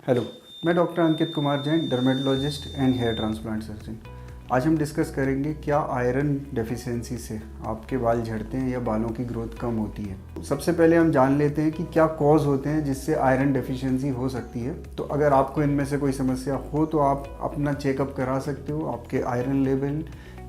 Hello, मैं doctor Ankit Kumar Jain, dermatologist and hair transplant surgeon. आज हम डिस्कस करेंगे क्या आयरन डेफिशिएंसी से आपके बाल झड़ते हैं या बालों की ग्रोथ कम होती है। सबसे पहले हम जान लेते हैं कि क्या कॉज होते हैं जिससे आयरन डेफिशिएंसी हो सकती है। तो अगर आपको इनमें से कोई समस्या हो तो आप अपना चेकअप करा सकते हो। आपके आयरन लेवल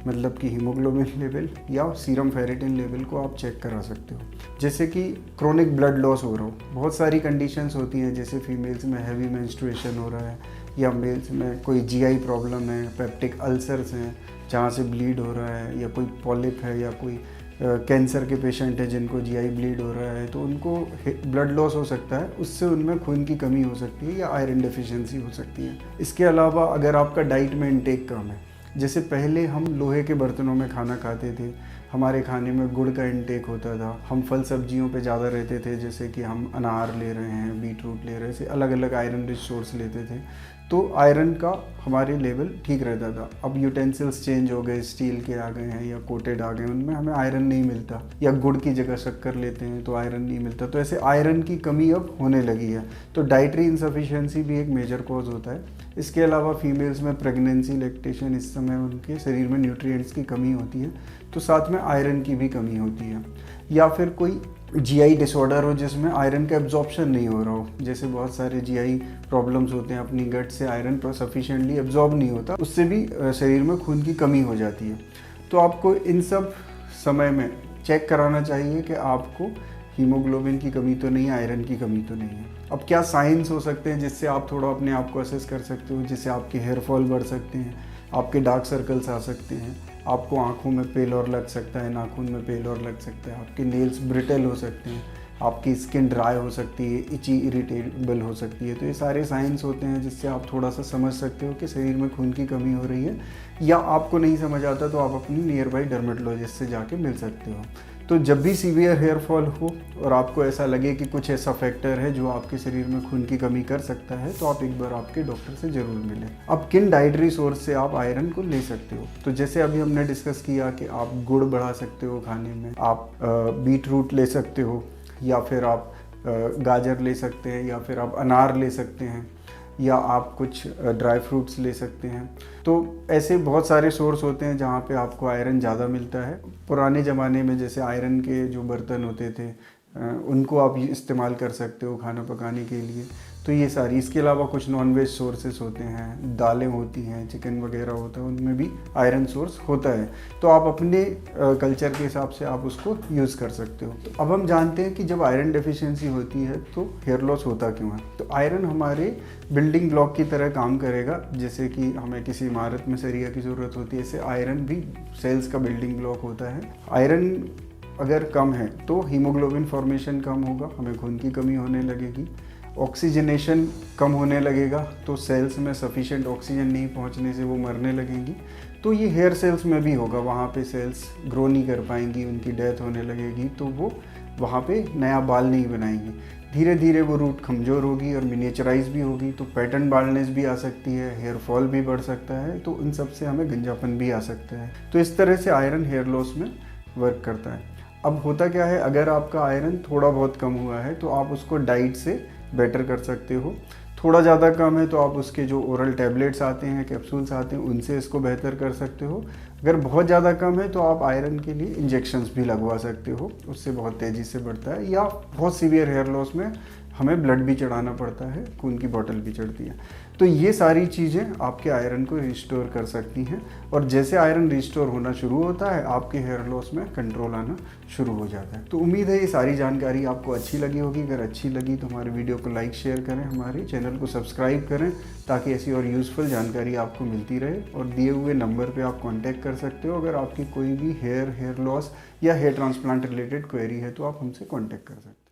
मतलब कि हीमोग्लोबिन लेवल या सीरम फेरेटिन लेवल को आप चेक करा सकते हो। जैसे कि क्रोनिक ब्लड लॉस हो रहा हो, बहुत सारी कंडीशंस होती हैं, जैसे फीमेल्स में हैवी मेंस्ट्रुएशन हो रहा है या मेल्स में कोई जीआई प्रॉब्लम है, पेप्टिक अल्सर्स हैं जहाँ से ब्लीड हो रहा है, या कोई पॉलिप है या कोई कैंसर के पेशेंट है जिनको जीआई ब्लीड हो रहा है, तो उनको ब्लड लॉस हो सकता है। उससे उनमें खून की कमी हो सकती है या आयरन डेफिशिएंसी हो सकती है। इसके अलावा अगर आपका डाइट में इंटेक कम है, जैसे पहले हम लोहे के बर्तनों में खाना खाते थे, हमारे खाने में गुड़ का इंटेक होता था, हम फल सब्जियों पे ज़्यादा रहते थे, जैसे कि हम अनार ले रहे हैं, बीट रूट ले रहे हैं, ऐसे अलग अलग आयरन रिच सोर्स लेते थे, तो आयरन का हमारे लेवल ठीक रहता था। अब यूटेंसिल्स चेंज हो गए, स्टील के आ गए हैं या कोटेड आ गए, उनमें हमें आयरन नहीं मिलता, या गुड़ की जगह शक्कर लेते हैं तो आयरन नहीं मिलता। तो ऐसे आयरन की कमी अब होने लगी है। तो डाइटरी इंसफिशिएंसी भी एक मेजर कॉज होता है। इसके अलावा फीमेल्स में प्रेगनेंसी, लैक्टेशन, इस समय उनके शरीर में न्यूट्रिएंट्स की कमी होती है, तो साथ में आयरन की भी कमी होती है। या फिर कोई जीआई डिसऑर्डर हो जिसमें आयरन का एब्जॉर्प्शन नहीं हो रहा हो, जैसे बहुत सारे जीआई प्रॉब्लम्स होते हैं, अपनी गट से आयरन सफिशिएंटली एब्जॉर्ब नहीं होता, उससे भी शरीर में खून की कमी हो जाती है। तो आपको इन सब समय में चेक कराना चाहिए कि आपको हीमोग्लोबिन की कमी तो नहीं है, आयरन की कमी तो नहीं है। अब क्या साइंस हो सकते हैं जिससे आप थोड़ा अपने आप को असेस कर सकते हो, जिससे आपके हेयर फॉल बढ़ सकते हैं, आपके डार्क सर्कल्स आ सकते हैं, आपको आंखों में पेल और लग सकता है, नाखून में पेल और लग सकता है, आपके नेल्स ब्रिटल हो सकते हैं, आपकी स्किन ड्राई हो सकती है, इची इरिटेबल हो सकती है। तो ये सारे साइंस होते हैं जिससे आप थोड़ा सा समझ सकते हो कि शरीर में खून की कमी हो रही है। या आपको नहीं समझ आता तो आप अपनी नियर बाई डर्मेटोलॉजिस्ट से जाके मिल सकते हो। तो जब भी सीवियर हेयर फॉल हो और आपको ऐसा लगे कि कुछ ऐसा फैक्टर है जो आपके शरीर में खून की कमी कर सकता है, तो आप एक बार आपके डॉक्टर से ज़रूर मिलें। अब किन डाइटरी सोर्स से आप आयरन को ले सकते हो, तो जैसे अभी हमने डिस्कस किया कि आप गुड़ बढ़ा सकते हो खाने में, आप बीट रूट ले सकते हो, या फिर आप गाजर ले सकते हैं, या फिर आप अनार ले सकते हैं, या आप कुछ ड्राई फ्रूट्स ले सकते हैं। तो ऐसे बहुत सारे सोर्स होते हैं जहाँ पे आपको आयरन ज़्यादा मिलता है। पुराने ज़माने में जैसे आयरन के जो बर्तन होते थे उनको आप इस्तेमाल कर सकते हो खाना पकाने के लिए। तो ये सारी, इसके अलावा कुछ नॉन वेज सोर्सेस होते हैं, दालें होती हैं, चिकन वगैरह होता है, उनमें भी आयरन सोर्स होता है। तो आप अपने कल्चर के हिसाब से आप उसको यूज़ कर सकते हो। तो अब हम जानते हैं कि जब आयरन डेफिशिएंसी होती है तो हेयर लॉस होता क्यों है। तो आयरन हमारे बिल्डिंग ब्लॉक की तरह काम करेगा। जैसे कि हमें किसी इमारत में सरिया की ज़रूरत होती है, ऐसे आयरन भी सेल्स का बिल्डिंग ब्लॉक होता है। आयरन अगर कम है तो हीमोग्लोबिन फॉर्मेशन कम होगा, हमें खून की कमी होने लगेगी, ऑक्सीजनेशन कम होने लगेगा, तो सेल्स में सफिशिएंट ऑक्सीजन नहीं पहुंचने से वो मरने लगेंगी। तो ये हेयर सेल्स में भी होगा, वहाँ पे सेल्स ग्रो नहीं कर पाएंगी, उनकी डेथ होने लगेगी, तो वो वहाँ पे नया बाल नहीं बनाएंगी। धीरे धीरे वो रूट कमज़ोर होगी और मिनिएचराइज भी होगी, तो पैटर्न बाल्डनेस भी आ सकती है, हेयर फॉल भी बढ़ सकता है, तो इन सब से हमें गंजापन भी आ सकता है। तो इस तरह से आयरन हेयर लॉस में वर्क करता है। अब होता क्या है, अगर आपका आयरन थोड़ा बहुत कम हुआ है तो आप उसको डाइट से बेटर कर सकते हो। थोड़ा ज़्यादा कम है तो आप उसके जो ओरल टैबलेट्स आते हैं, कैप्सूल्स आते हैं, उनसे इसको बेहतर कर सकते हो। अगर बहुत ज़्यादा कम है तो आप आयरन के लिए इंजेक्शंस भी लगवा सकते हो, उससे बहुत तेज़ी से बढ़ता है। या बहुत सीवियर हेयर लॉस में हमें ब्लड भी चढ़ाना पड़ता है, खून की बोतल भी चढ़ती है। तो ये सारी चीज़ें आपके आयरन को रिस्टोर कर सकती हैं, और जैसे आयरन रिस्टोर होना शुरू होता है आपके हेयर लॉस में कंट्रोल आना शुरू हो जाता है। तो उम्मीद है ये सारी जानकारी आपको अच्छी लगी होगी। अगर अच्छी लगी तो हमारे वीडियो को लाइक शेयर करें, हमारे चैनल को सब्सक्राइब करें, ताकि ऐसी और यूज़फुल जानकारी आपको मिलती रहे। और दिए हुए नंबर पर आप कॉन्टैक्ट कर सकते हो। अगर आपकी कोई भी हेयर लॉस या हेयर ट्रांसप्लांट रिलेटेड क्वेरी है तो आप हमसे कॉन्टैक्ट कर सकते हो।